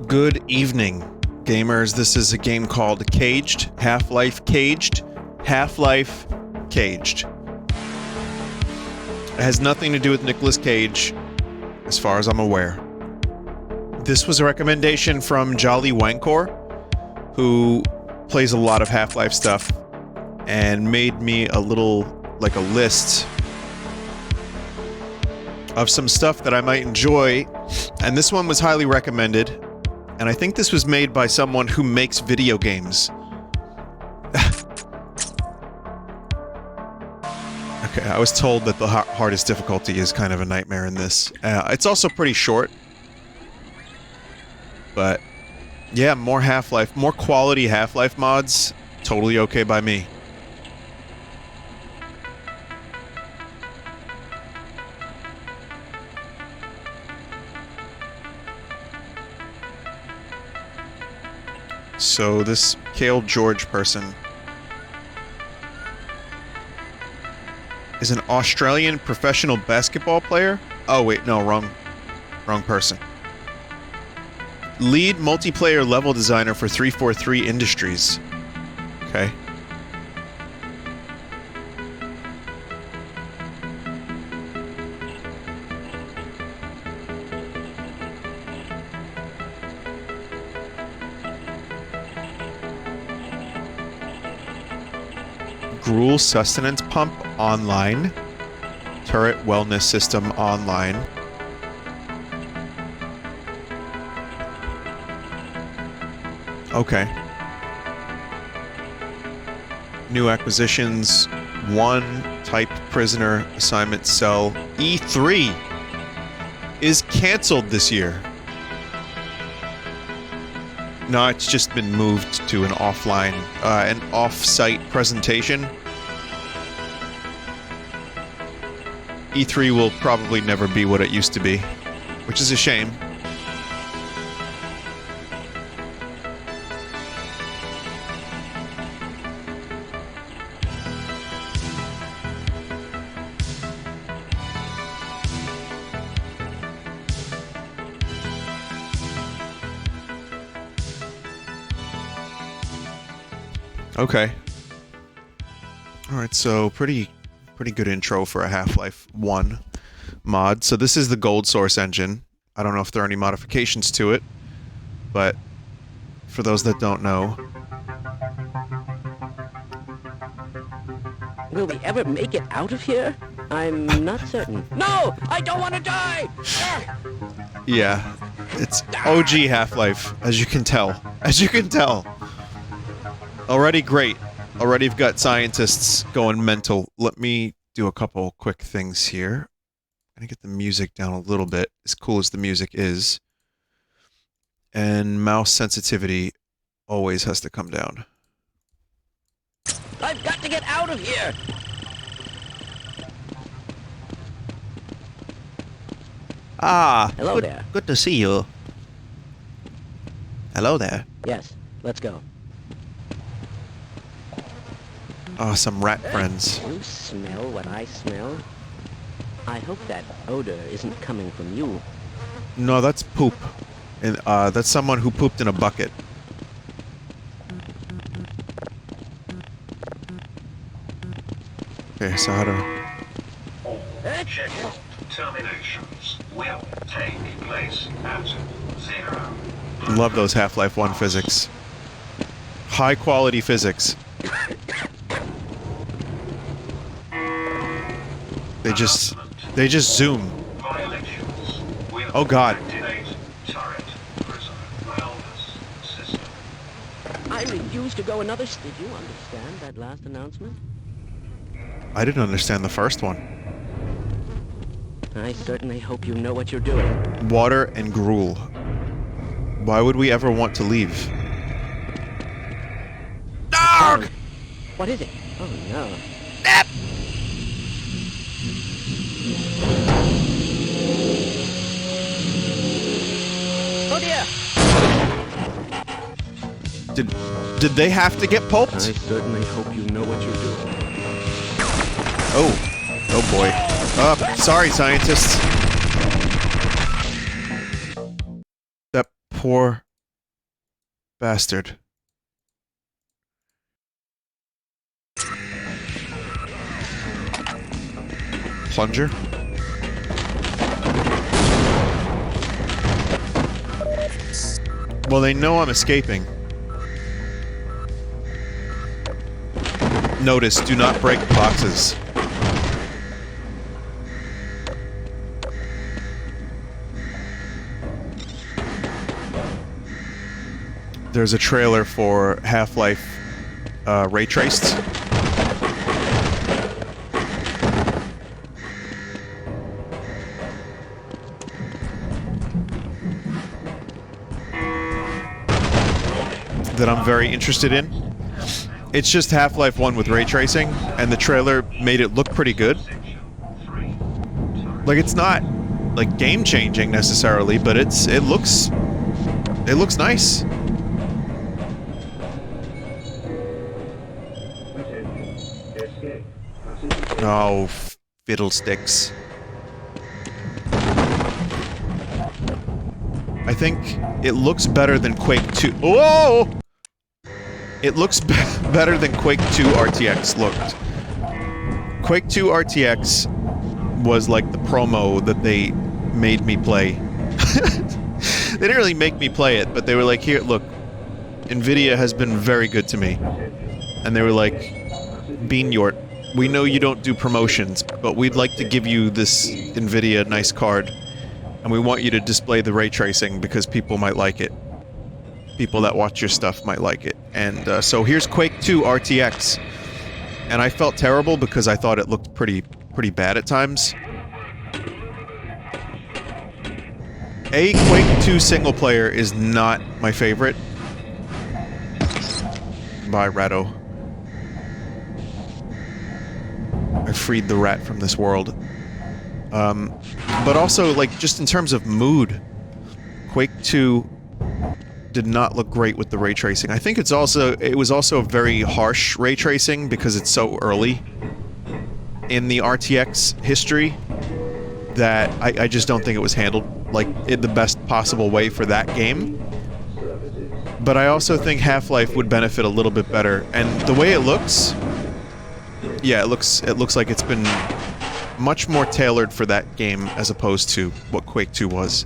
Good evening, gamers. This is a game called C.A.G.E.D. Half-Life C.A.G.E.D. Half-Life C.A.G.E.D. It has nothing to do with Nicolas Cage, as far as I'm aware. This was a recommendation from Jolly Wankor, who plays a lot of Half-Life stuff, and made me a little, like a list of some stuff that I might enjoy, and this one was highly recommended, and I think this was made by someone who makes video games. Okay, I was told that the hardest difficulty is kind of a nightmare in this. It's also pretty short. But, yeah, more Half-Life, more quality Half-Life mods, totally okay by me. So this Kale George person is an Australian professional basketball player? Oh wait, no, wrong person. Lead multiplayer level designer for 343 Industries. Okay. Gruel Sustenance Pump online. Turret Wellness System online. Okay. New acquisitions. 1 type prisoner assignment cell. E3 is cancelled this year. No, it's just been moved to an offline, an off-site presentation. E3 will probably never be what it used to be, which is a shame. Okay. Alright, so pretty good intro for a Half-Life 1 mod. So this is the gold source engine. I don't know if there are any modifications to it, but for those that don't know... Will we ever make it out of here? I'm not certain. No! I don't want to die! Yeah, it's OG Half-Life, as you can tell. As you can tell. Already great. Already I've got scientists going mental. Let me do a couple quick things here. I'm gonna get the music down a little bit, as cool as the music is. And mouse sensitivity always has to come down. I've got to get out of here! Ah, hello there. Good to see you. Hello there. Yes, let's go. Oh, some rat friends. You smell what I smell? I hope that odor isn't coming from you. No, that's poop. And that's someone who pooped in a bucket. Okay, so how to... Scheduled terminations will take place at 0. Love those Half-Life 1 physics. High quality physics. They just zoom. Oh god. I refuse to go another... Did you understand that last announcement? I didn't understand the first one. I certainly hope you know what you're doing. Water and gruel. Why would we ever want to leave? Dog! What is it? Oh no. Oh dear! Did they have to get pulped? I certainly hope you know what you're doing. Oh boy. Sorry, scientists. That poor bastard. Plunger? Well, they know I'm escaping. Notice, do not break boxes. There's a trailer for Half-Life Ray Traced. That I'm very interested in. It's just Half-Life 1 with ray tracing, and the trailer made it look pretty good. Like, it's not, like, game-changing necessarily, but it looks nice. Oh, fiddlesticks. I think it looks better than Quake 2. Whoa! It looks better than Quake 2 RTX looked. Quake 2 RTX was like the promo that they made me play. They didn't really make me play it, but they were like, here, look, NVIDIA has been very good to me. And they were like, Beanyort, we know you don't do promotions, but we'd like to give you this NVIDIA nice card. And we want you to display the ray tracing because people might like it. People that watch your stuff might like it. And so here's Quake 2 RTX. And I felt terrible because I thought it looked pretty bad at times. Quake 2 single player is not my favorite. Bye, Ratto. I freed the rat from this world. But also, like, just in terms of mood, Quake 2 did not look great with the ray tracing. I think it was also very harsh ray tracing because it's so early in the RTX history that I just don't think it was handled, like, in the best possible way for that game. But I also think Half-Life would benefit a little bit better. And the way it looks, yeah, it looks like it's been much more tailored for that game as opposed to what Quake 2 was.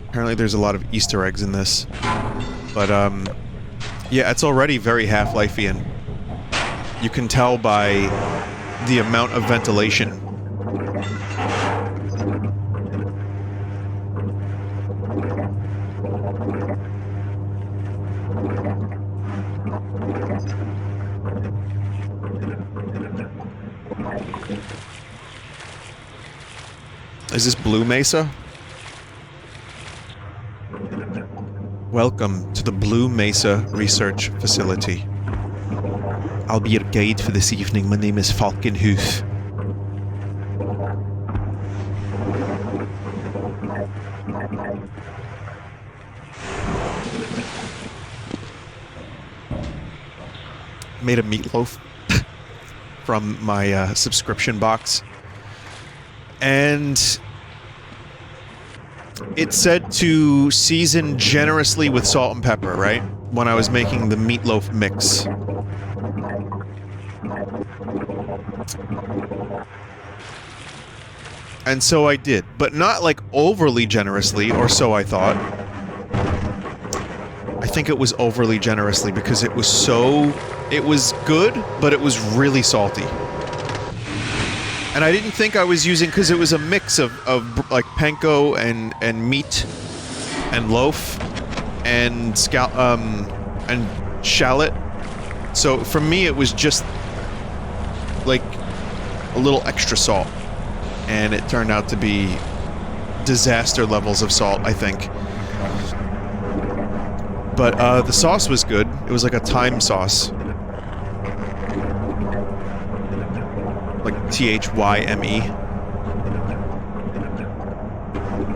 Apparently there's a lot of Easter eggs in this. But, yeah, it's already very Half-Lifean. You can tell by the amount of ventilation. Is this Blue Mesa? Welcome to the Blue Mesa Research Facility. I'll be your guide for this evening. My name is Falkenhoof. Made a meatloaf from my subscription box. And it said to season generously with salt and pepper, right? When I was making the meatloaf mix. And so I did, but not like overly generously, or so I thought. I think it was overly generously because it was good, but it was really salty. And I didn't think I was using, because it was a mix of like panko and meat and loaf and and shallot. So for me it was just like a little extra salt. And it turned out to be disaster levels of salt, I think. But the sauce was good. It was like a thyme sauce. Like T-H-Y-M-E.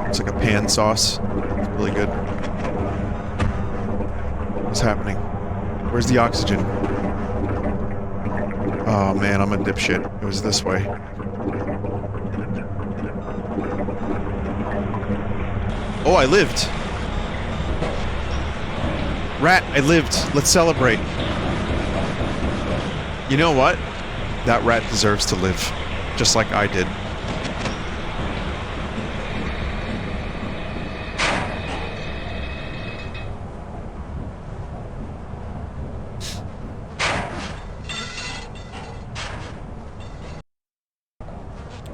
It's like a pan sauce. It's really good. What's happening? Where's the oxygen? Oh man, I'm a dipshit. It was this way. Oh, I lived! Rat, I lived. Let's celebrate. You know what? That rat deserves to live. Just like I did.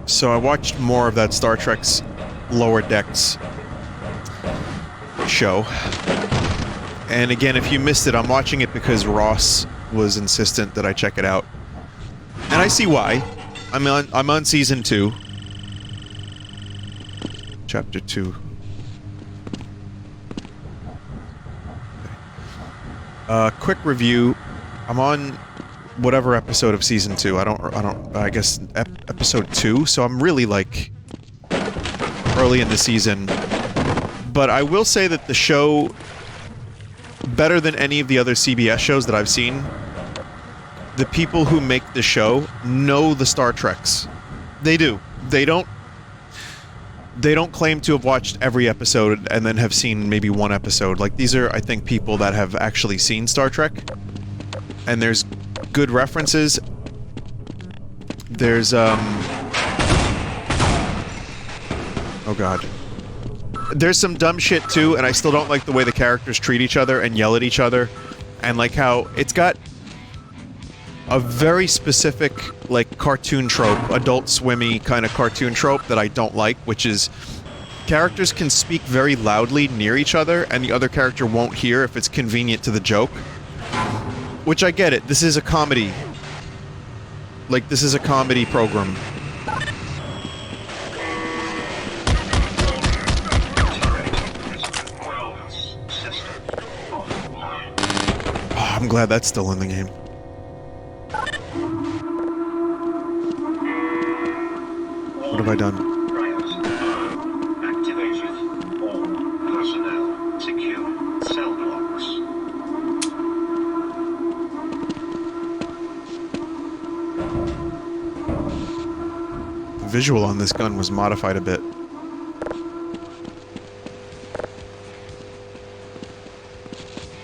So I watched more of that Star Trek's Lower Decks show. And again, if you missed it, I'm watching it because Ross was insistent that I check it out. And I see why. I'm on season 2. Chapter 2. Quick review. I'm on whatever episode of season 2. I guess episode 2, so I'm really like early in the season. But I will say that the show, better than any of the other CBS shows that I've seen, the people who make the show know the Star Treks. They do. They don't claim to have watched every episode and then have seen maybe one episode. Like, these are, I think, people that have actually seen Star Trek. And there's good references. There's, oh god. There's some dumb shit, too, and I still don't like the way the characters treat each other and yell at each other. And, like, how it's got a very specific, like, cartoon trope, Adult Swimmy kind of cartoon trope that I don't like, which is characters can speak very loudly near each other, and the other character won't hear if it's convenient to the joke. Which I get it. This is a comedy. Like, this is a comedy program. Oh, I'm glad that's still in the game. What have I done? Activated. All personnel secure cell blocks. The visual on this gun was modified a bit.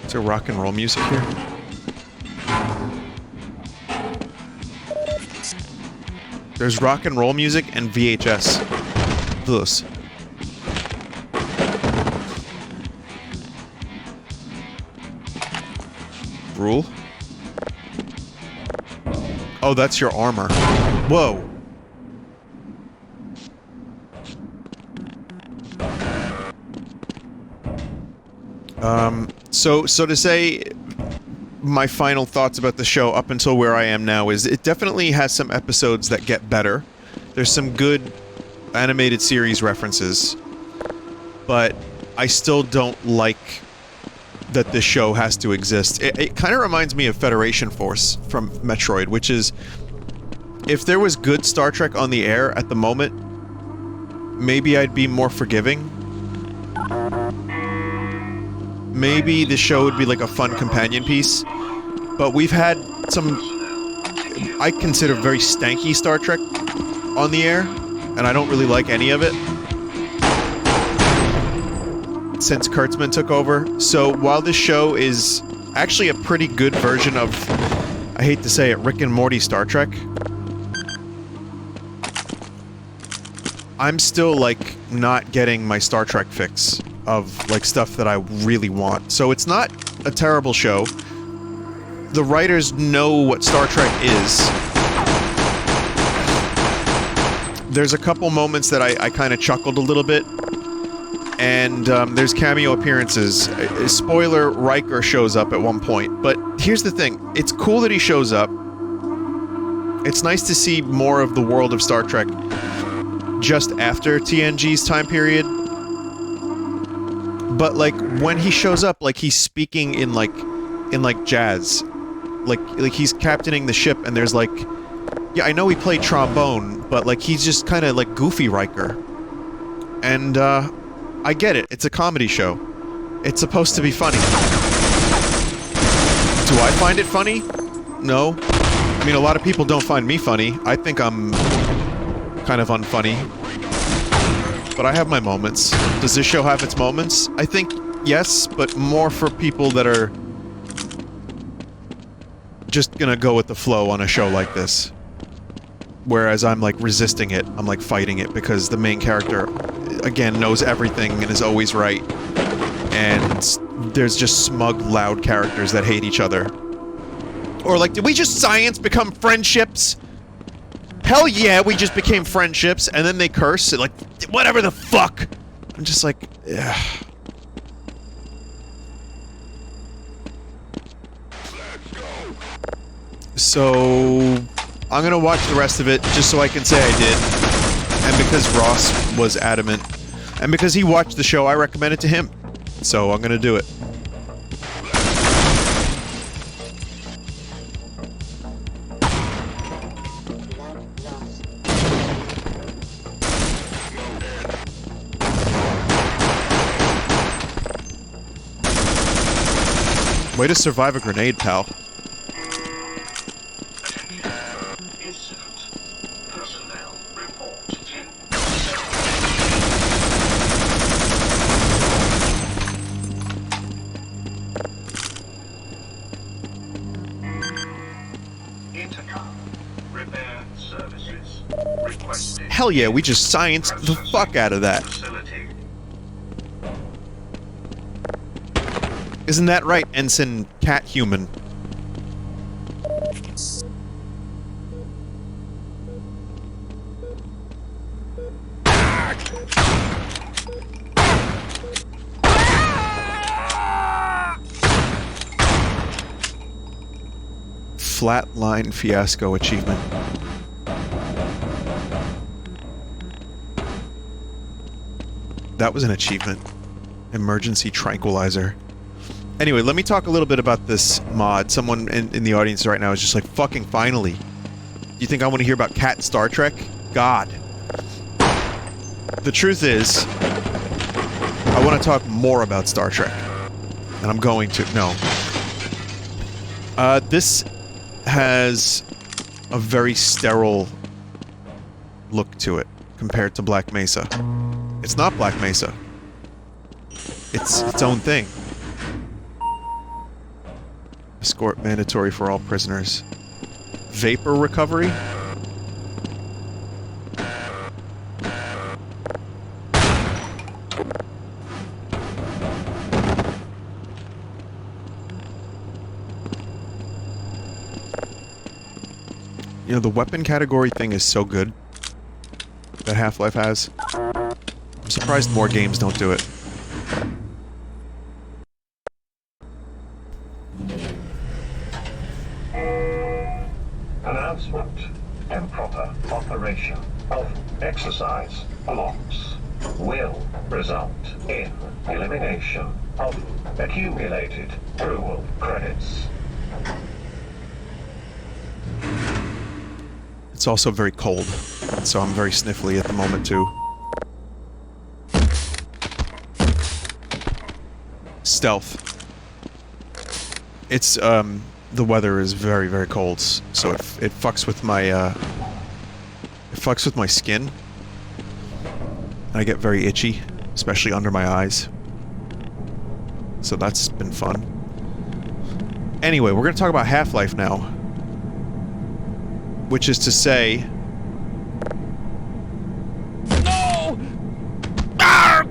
Is there rock and roll music here? There's rock and roll music and VHS. Those. Rule? Oh, that's your armor. Whoa. So to say my final thoughts about the show up until where I am now is it definitely has some episodes that get better. There's some good animated series references, but I still don't like that this show has to exist. It kind of reminds me of Federation Force from Metroid, which is, if there was good Star Trek on the air at the moment, maybe I'd be more forgiving. Maybe the show would be like a fun companion piece, but we've had some, I consider, very stanky Star Trek on the air, and I don't really like any of it since Kurtzman took over. So while this show is actually a pretty good version of, I hate to say it, Rick and Morty Star Trek, I'm still, like, not getting my Star Trek fix of, like, stuff that I really want. So it's not a terrible show. The writers know what Star Trek is. There's a couple moments that I kind of chuckled a little bit. And there's cameo appearances. Spoiler, Riker shows up at one point. But here's the thing. It's cool that he shows up. It's nice to see more of the world of Star Trek just after TNG's time period. But, like, when he shows up, like, he's speaking in jazz. Like he's captaining the ship, and there's, like... Yeah, I know he played trombone, but, like, he's just kind of, like, goofy Riker. And, I get it. It's a comedy show. It's supposed to be funny. Do I find it funny? No. I mean, a lot of people don't find me funny. I think I'm kind of unfunny. But I have my moments. Does this show have its moments? I think yes, but more for people that are just gonna go with the flow on a show like this. Whereas I'm like resisting it, I'm like fighting it because the main character, again, knows everything and is always right. And there's just smug, loud characters that hate each other. Or like, did we just science become friendships? Hell yeah, we just became friendships, and then they curse, and like, whatever the fuck! I'm just like, ugh. So, I'm gonna watch the rest of it, just so I can say I did. And because Ross was adamant, and because he watched the show, I recommend it to him. So, I'm gonna do it. Way to survive a grenade, pal. Incident. Personnel report to Intercom. Repair services. Requested. Hell yeah, we just scienced the fuck out of that. Facility. Isn't that right, Ensign Cat Human? Flatline Fiasco achievement. That was an achievement. Emergency tranquilizer. Anyway, let me talk a little bit about this mod. Someone in the audience right now is just like, fucking finally. Do you think I want to hear about Cat Star Trek? God. The truth is, I want to talk more about Star Trek. And I'm going to. No. This has a very sterile look to it compared to Black Mesa. It's not Black Mesa. It's its own thing. Escort mandatory for all prisoners. Vapor recovery? You know, the weapon category thing is so good that Half-Life has. I'm surprised more games don't do it. Announcement. Improper operation of exercise blocks will result in elimination of accumulated cruel credits. It's also very cold, so I'm very sniffly at the moment too. Stealth. It's, the weather is very, very cold, so it fucks with my, it fucks with my skin. And I get very itchy, especially under my eyes. So that's been fun. Anyway, we're gonna talk about Half-Life now. Which is to say... No! Ah!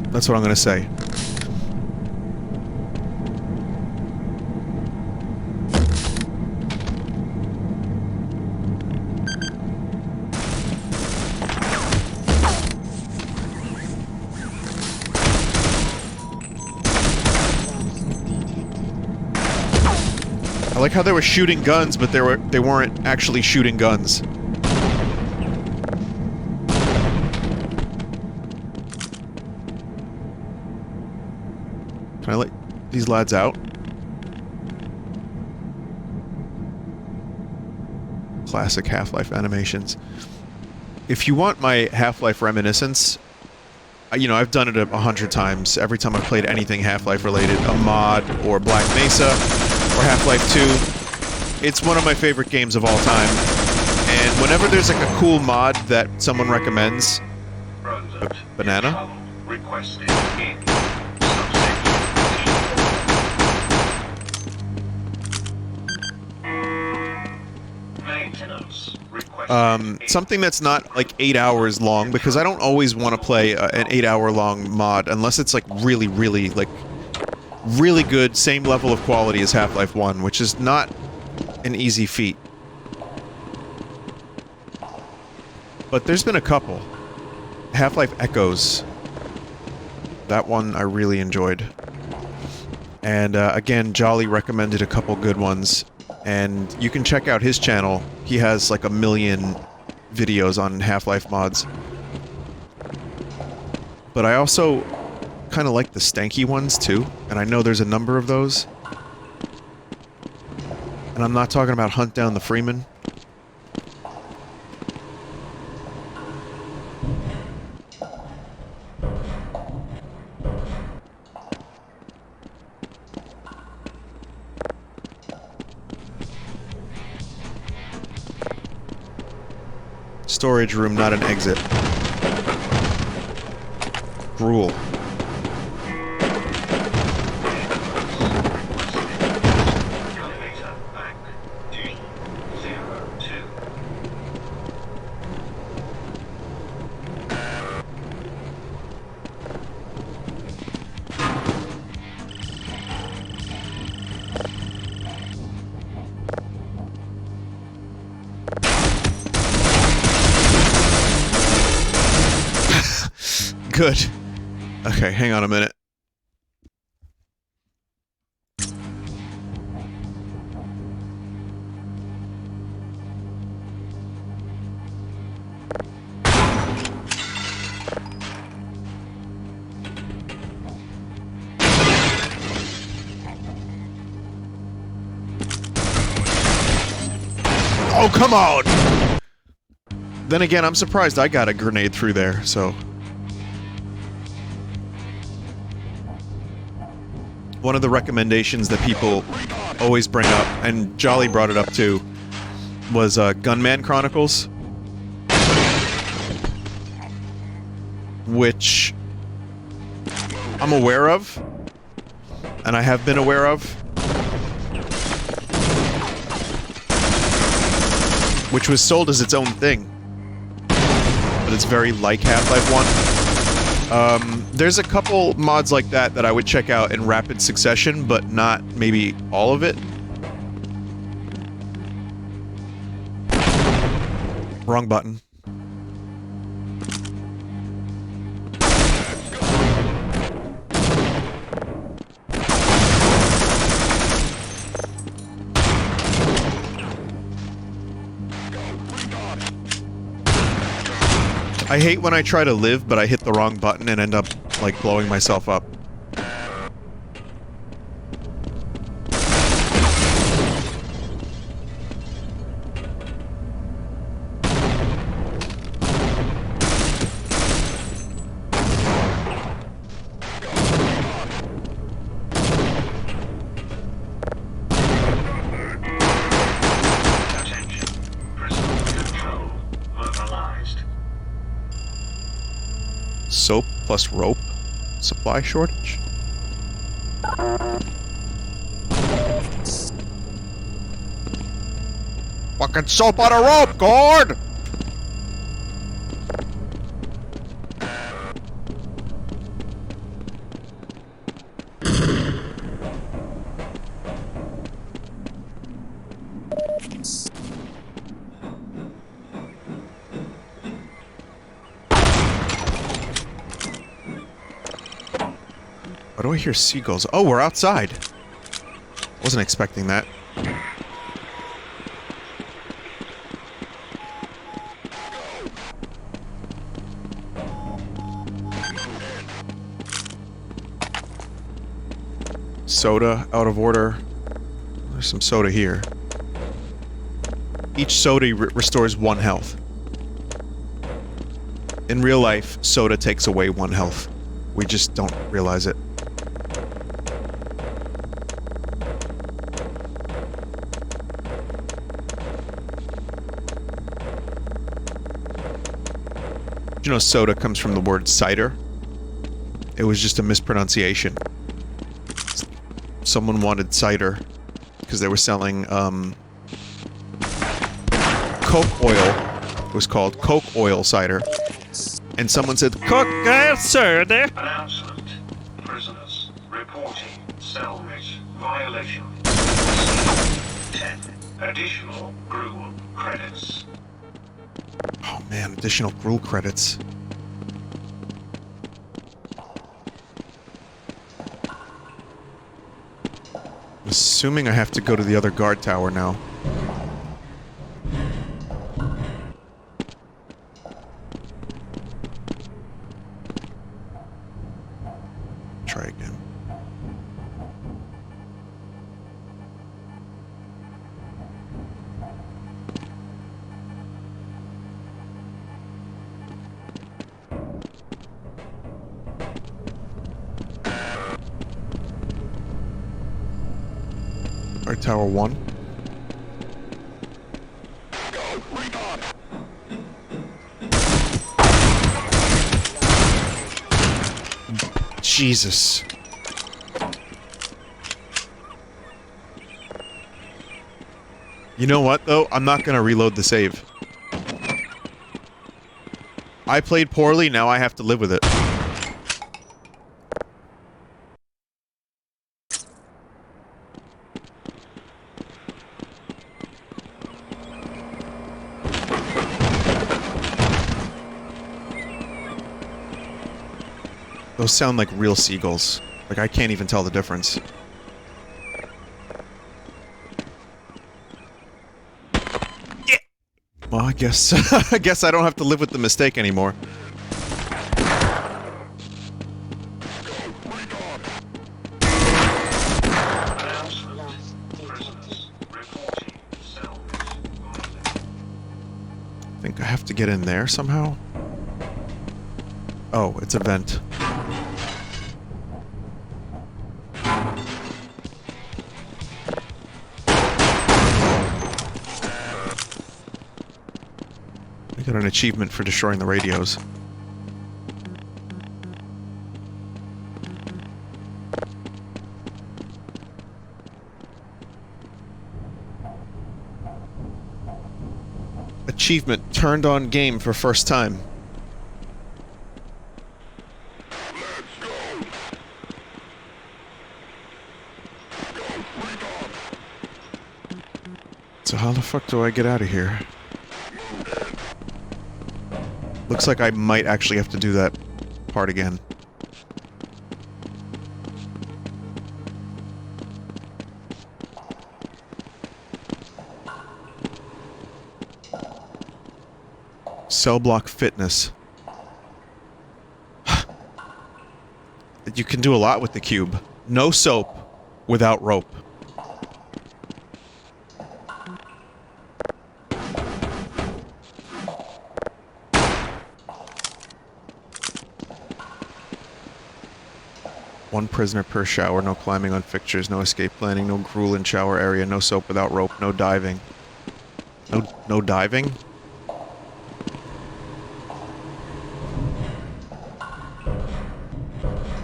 That's what I'm gonna say. I like how they were shooting guns, but they weren't actually shooting guns. Can I let these lads out? Classic Half-Life animations. If you want my Half-Life reminiscence, you know, I've done it 100 times. Every time I've played anything Half-Life related, a mod, or Black Mesa, or Half-Life 2. It's one of my favorite games of all time. And whenever there's like a cool mod that someone recommends... Banana? Requested in subsection D. Maintenance requested. Something that's not like 8 hours long, because I don't always want to play an 8-hour long mod unless it's like really, really, like, really good, same level of quality as Half-Life 1, which is not an easy feat. But there's been a couple. Half-Life Echoes. That one I really enjoyed. And again, Jolly recommended a couple good ones. And you can check out his channel. He has like 1 million videos on Half-Life mods. But I also kind of like the stanky ones too. And I know there's a number of those. And I'm not talking about Hunt Down the Freeman. Storage room, not an exit. Gruel. Elevator bank D02. Good. Okay, hang on a minute. Oh, come on! Then again, I'm surprised I got a grenade through there, so... One of the recommendations that people always bring up, and Jolly brought it up too, was Gunman Chronicles. Which I'm aware of, and I have been aware of. Which was sold as its own thing. But it's very like Half-Life 1. There's a couple mods like that that I would check out in rapid succession, but not maybe all of it. Wrong button. I hate when I try to live, but I hit the wrong button and end up, like, blowing myself up. Attention. Prison control mobilized. Soap plus rope? Supply shortage? Fucking soap on a rope, Gord! Why do I hear seagulls? Oh, we're outside. Wasn't expecting that. Soda, out of order. There's some soda here. Each soda restores 1 health. In real life, soda takes away 1 health. We just don't realize it. You know, soda comes from the word cider. It was just a mispronunciation. Someone wanted cider because they were selling, Coke oil. It was called Coke oil cider. And someone said, Coke oil cider! Announcement. Prisoners reporting cellmate violation. 10 additional gruel credits. Oh man, additional gruel credits. I'm assuming I have to go to the other guard tower now. Try again. Guard tower 1. Jesus. You know what, though? I'm not gonna reload the save. I played poorly, now I have to live with it. Those sound like real seagulls. Like, I can't even tell the difference. Yeah. Well, I guess... I guess I don't have to live with the mistake anymore. I think I have to get in there somehow. Oh, it's a vent. We got an achievement for destroying the radios. Achievement, turned on game for first time. So how the fuck do I get out of here? Looks like I might actually have to do that part again. Cell block fitness. You can do a lot with the cube. No soap without rope. One prisoner per shower, no climbing on fixtures, no escape planning, no gruel in shower area, no soap without rope, no diving. No diving?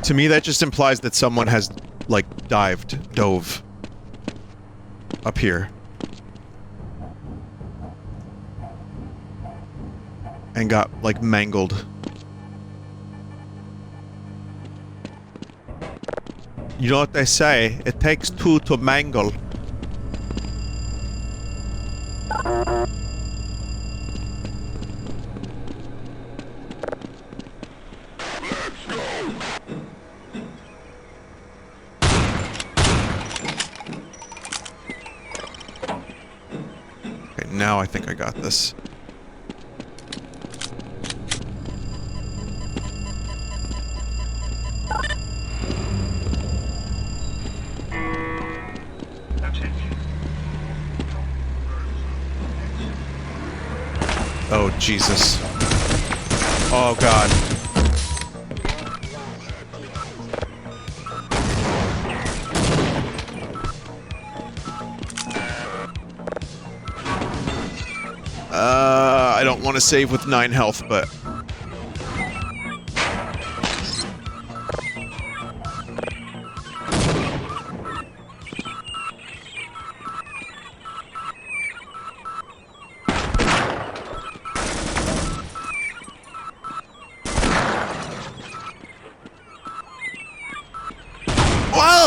To me, that just implies that someone has, like, dove up here. And got, like, mangled. You know what they say? It takes two to mangle. Okay, now I think I got this. Oh, Jesus. Oh, God. I don't want to save with 9 health, but...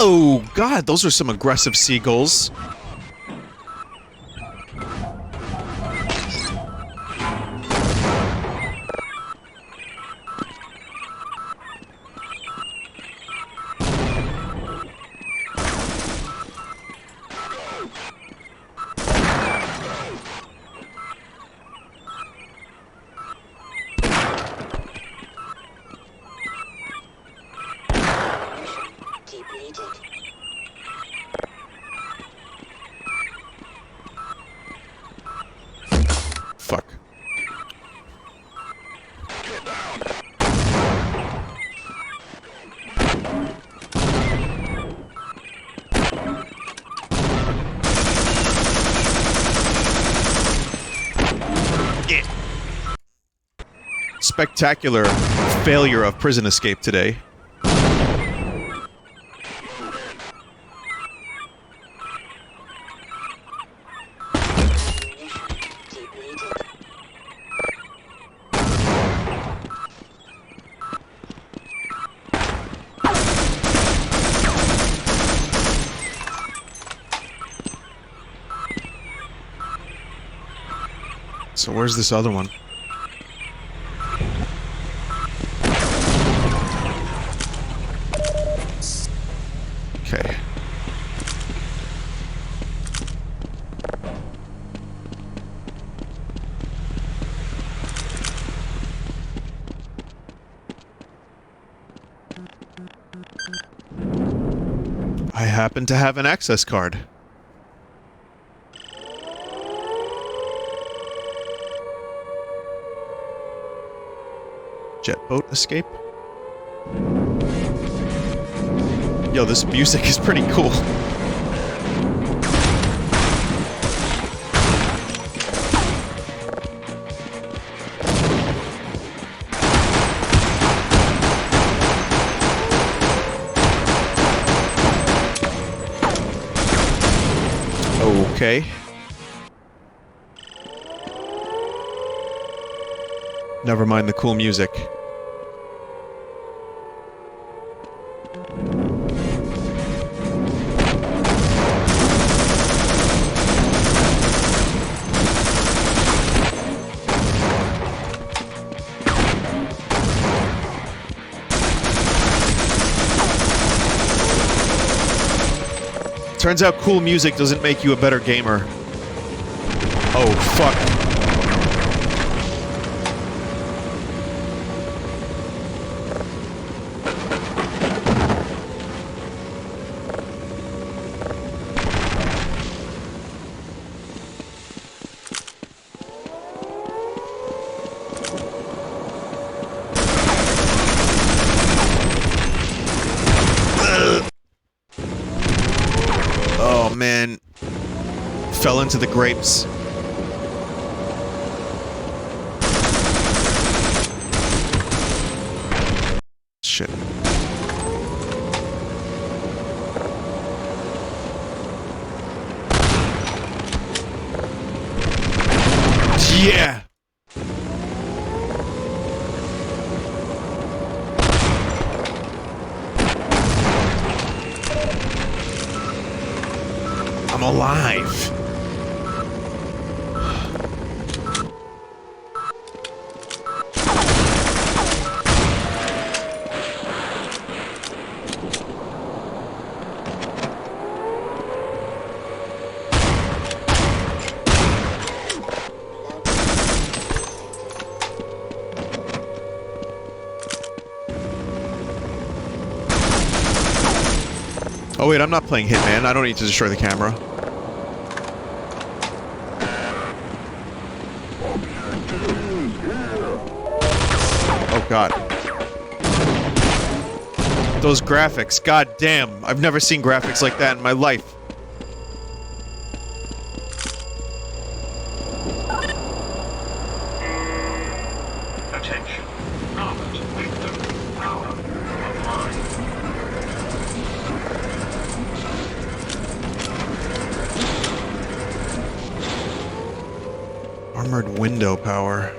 Oh, God, those are some aggressive seagulls. Fuck. Yeah. Spectacular failure of prison escape today. So where's this other one? Okay. I happen to have an access card. Jet boat escape? Yo, this music is pretty cool. Okay. Never mind the cool music. Turns out cool music doesn't make you a better gamer. Oh, fuck. Oh, man. Fell into the grapes. Shit. Yeah! I'm alive. Oh wait, I'm not playing Hitman. I don't need to destroy the camera. Oh god. Those graphics, god damn. I've never seen graphics like that in my life. Attention. Armored victim. Power online. Armored window power.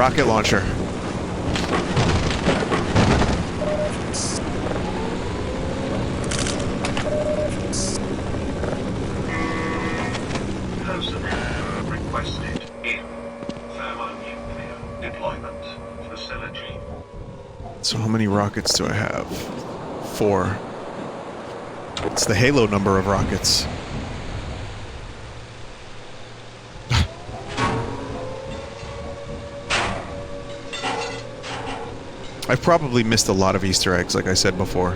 rocket launcher. Personnel requested in thermonuclear deployment facility. So how many rockets do I have? 4. It's the Halo number of rockets. I've probably missed a lot of Easter eggs, like I said before.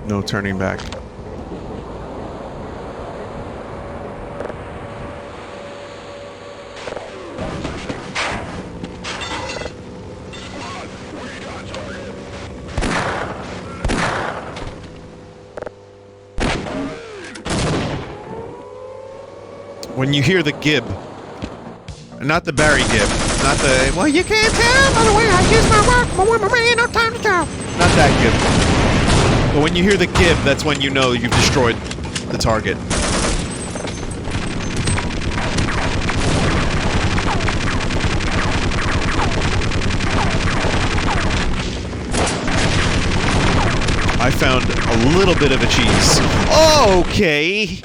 No turning back. When you hear the gib, not the Barry gib, not the, well, you can't tell by the way I use my work, my man, no time to tell. Not that gib. But when you hear the gib, that's when you know you've destroyed the target. I found a little bit of a cheese. Okay.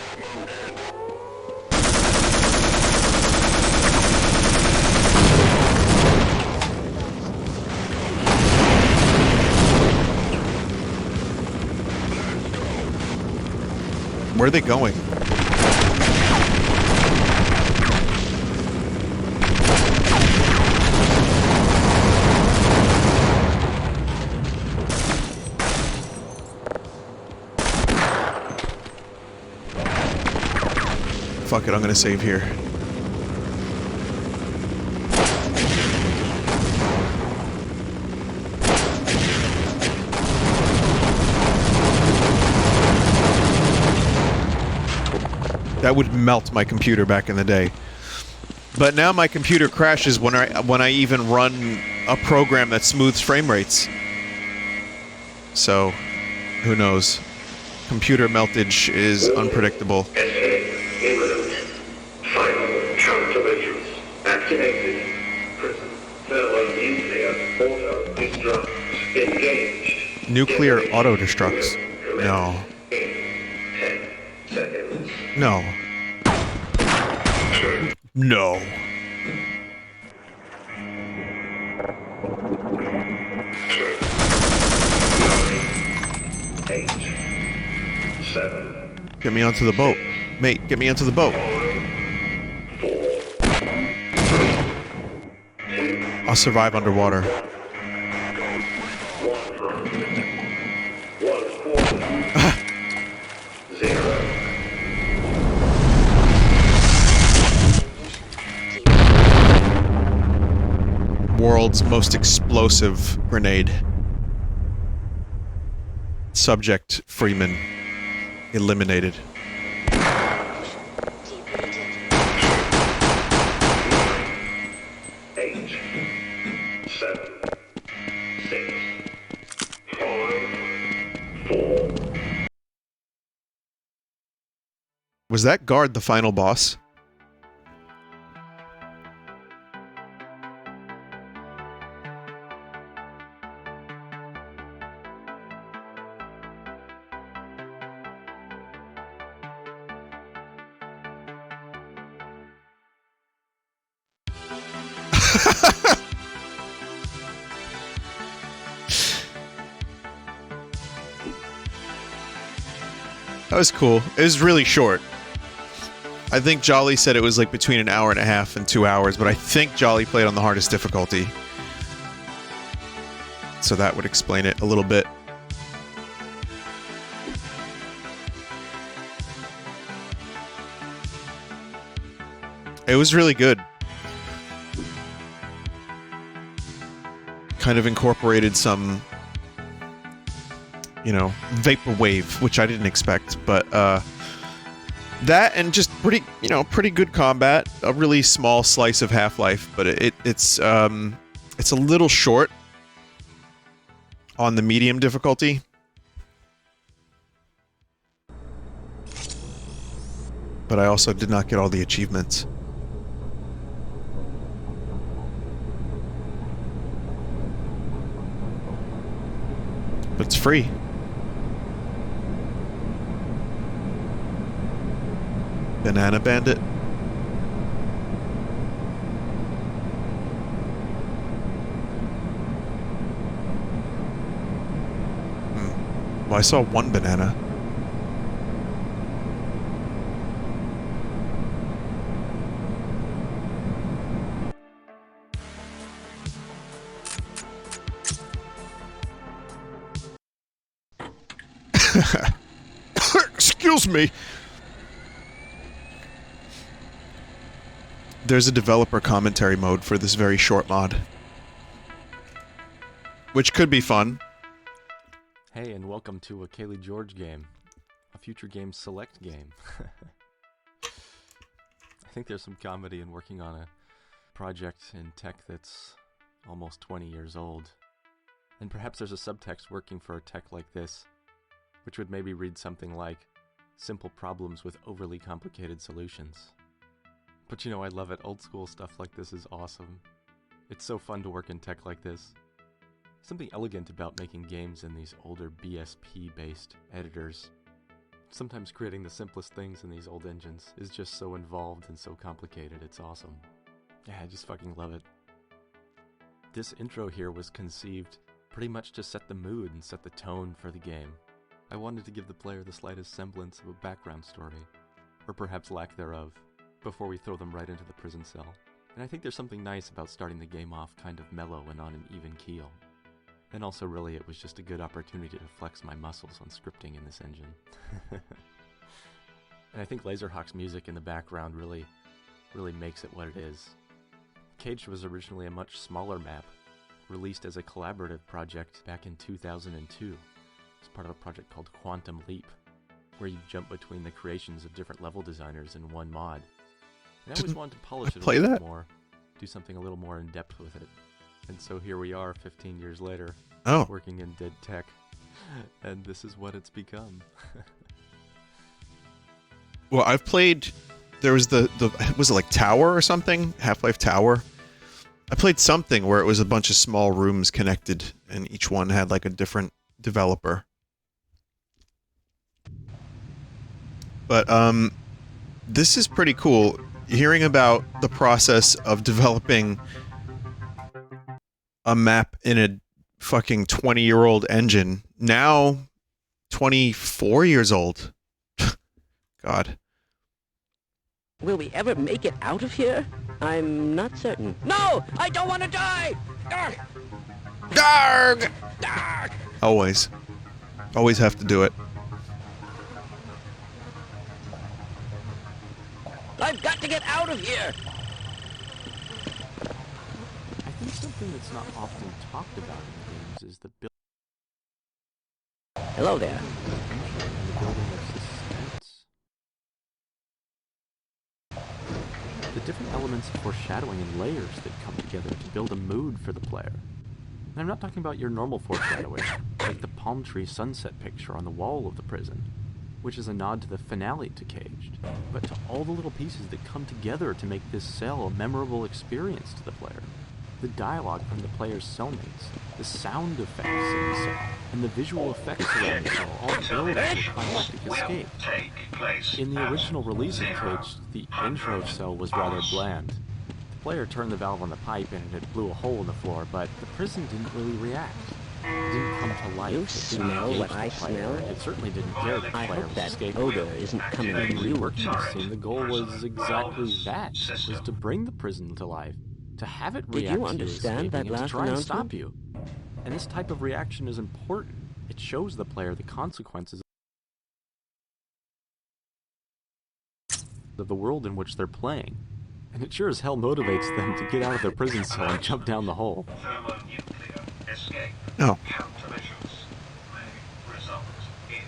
Where are they going? Fuck it, I'm gonna save here. That would melt my computer back in the day. But now my computer crashes when I even run a program that smooths frame rates. So, who knows? Computer meltage is unpredictable. Imminent. Final countermeasures activated. Prison thermonuclear auto-destruct engaged. Nuclear auto-destructs. No. In 10 seconds. No. No. Eight, 7. Get me onto the boat. Mate, get me onto the boat. I'll survive underwater. 0. World's most explosive grenade. Subject Freeman eliminated. Eight, 7, 6, 5, 4. Was that guard the final boss? That was cool. It was really short. I think Jolly said it was like between an hour and a half and 2 hours, but I think Jolly played on the hardest difficulty. So that would explain it a little bit. It was really good. Kind of incorporated some, you know, vaporwave, which I didn't expect, but That and just pretty good combat. A really small slice of Half-Life, but it's a little short on the medium difficulty. But I also did not get all the achievements. But it's free. Banana Bandit. Well, I saw one banana. Excuse me. There's a developer commentary mode for this very short mod, which could be fun. Hey, and welcome to a Kaylee George game, a future game select game. I think there's some comedy in working on a project in tech that's almost 20 years old. And perhaps there's a subtext working for a tech like this, which would maybe read something like, simple problems with overly complicated solutions. But you know, I love it. Old school stuff like this is awesome. It's so fun to work in tech like this. Something elegant about making games in these older BSP-based editors. Sometimes creating the simplest things in these old engines is just so involved and so complicated, it's awesome. Yeah, I just fucking love it. This intro here was conceived pretty much to set the mood and set the tone for the game. I wanted to give the player the slightest semblance of a background story, or perhaps lack thereof, before we throw them right into the prison cell. And I think there's something nice about starting the game off kind of mellow and on an even keel. And also really it was just a good opportunity to flex my muscles on scripting in this engine. And I think Laserhawk's music in the background really makes it what it is. C.A.G.E.D was originally a much smaller map, released as a collaborative project back in 2002. It's part of a project called Quantum Leap, where you jump between the creations of different level designers in one mod. And I always wanted to polish it a little bit more, do something a little more in depth with it. And so here we are 15 years later, working in dead tech, and this is what it's become. Well, I've played, there was was it like Tower or something? Half-Life Tower? I played something where it was a bunch of small rooms connected, and each one had like a different developer. But, this is pretty cool. Hearing about the process of developing a map in a fucking 20-year-old engine, now 24 years old. God. Will we ever make it out of here? I'm not certain. No! I don't want to die! Arg! Darg! Darg! Always. Always have to do it. I've got to get out of here! I think something that's not often talked about in games is the building. Hello there. And the building of suspense. The different elements of foreshadowing and layers that come together to build a mood for the player. And I'm not talking about your normal foreshadowing, like the palm tree sunset picture on the wall of the prison, which is a nod to the finale to C.A.G.E.D, but to all the little pieces that come together to make this cell a memorable experience to the player. The dialogue from the player's cellmates, the sound effects in the cell, and the visual effects around the cell all build to a climactic escape. In the original release of C.A.G.E.D, the intro cell was rather bland. The player turned the valve on the pipe and it blew a hole in the floor, but the prison didn't really react. It didn't come to life. You It didn't smell engage what the I player. smell? It certainly didn't care that the I player hope was that escaping. odor isn't coming And from when you. we worked on the scene, the goal was exactly that, was to bring the prison to life, to have it Did react you to understand escaping that and to last try and stop announcement? you. And this type of reaction is important. It shows the player the consequences of the world in which they're playing. And it sure as hell motivates them to get out of their prison cell and jump down the hole. Thermonuclear escape. Oh. Countermeasures may result in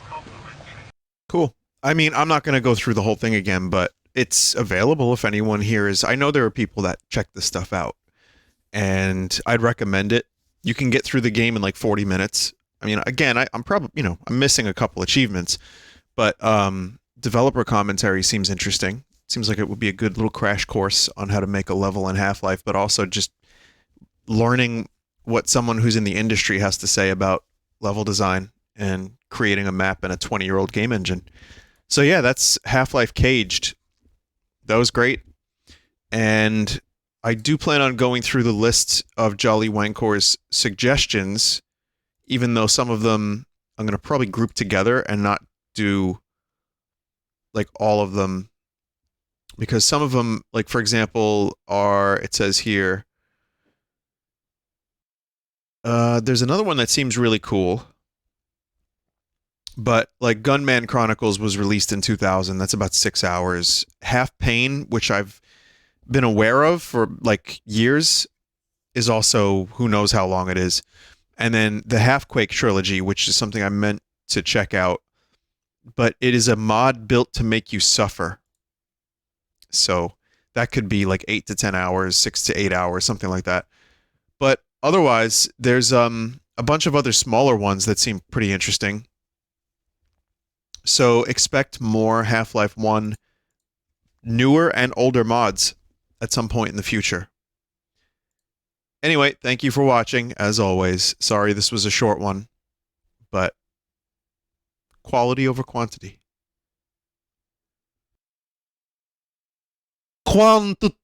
complementary. Cool. I mean, I'm not going to go through the whole thing again, but it's available if anyone here is. I know there are people that check this stuff out, and I'd recommend it. You can get through the game in like 40 minutes. I mean, again, I'm probably, I'm missing a couple achievements, but developer commentary seems interesting. Seems like it would be a good little crash course on how to make a level in Half-Life, but also just learning what someone who's in the industry has to say about level design and creating a map in a 20-year-old game engine. So yeah, that's Half-Life Caged. That was great. And I do plan on going through the list of Jolly Wankor's suggestions, even though some of them I'm going to probably group together and not do like all of them, because some of them, like for example, it says here, there's another one that seems really cool, but like Gunman Chronicles was released in 2000. That's about 6 hours. Half Pain, which I've been aware of for like years, is also who knows how long it is. And then the Half-Quake trilogy, which is something I meant to check out, but it is a mod built to make you suffer. So that could be like 8 to 10 hours, 6 to 8 hours, something like that. But otherwise, there's a bunch of other smaller ones that seem pretty interesting. So expect more Half-Life 1 newer and older mods at some point in the future. Anyway, thank you for watching, as always. Sorry this was a short one, but quality over quantity. Quantity.